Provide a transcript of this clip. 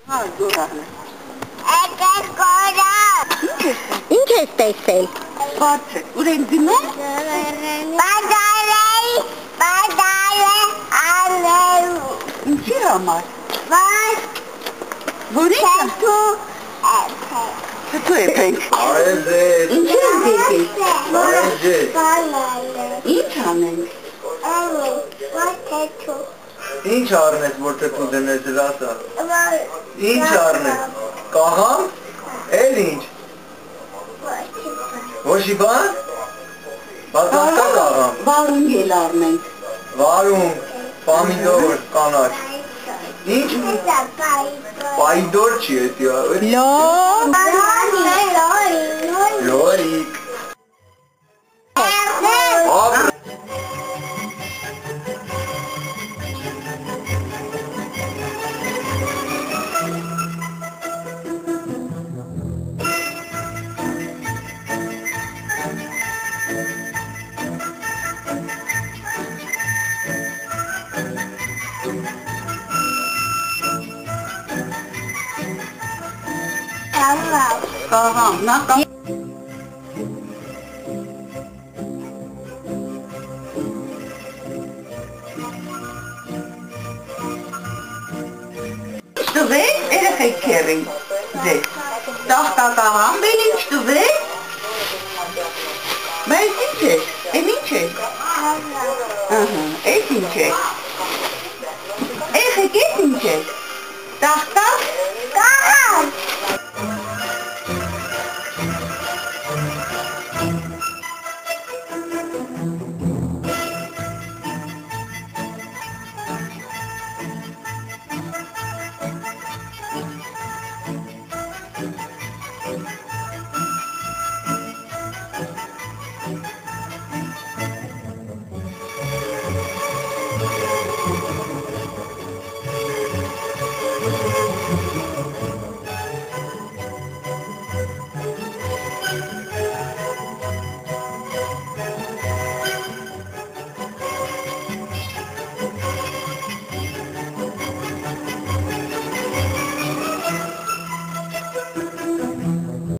Հա, գորանը։ Եկեք գորան։ Ինչ ես տեսել։ Բաց է, ուր են գնում։ Բադարը անելու։ Ինչի համար։ Որի՞։ Թթու էփենք։ Այզետ։ Ինչի են եկել։ Այզետ։ Ինչ անենք։ Ինչ առնես, որ թթու դնես լասա։ Ինչ առնես։ Կաղամ։ Էլ ինչ։ Ոչի բան։ Պատրաստա կաղամ։ Վարունգ էլ առնենք։ Վարունգ, պամիդոր, կանաչ։ Ինչ։ Պայդոր չի էտի առել։ Լորիկ։ Կաղամ, նա կաղամ։ Տվեք, երեխեք քերին, ձեզ, տախտակաղամ, բեն ինչ տվեք, բայց ինչ է, են ինչ է, էս ինչ է, երեխեք էս ինչ է, տախտակ, Կաղամ։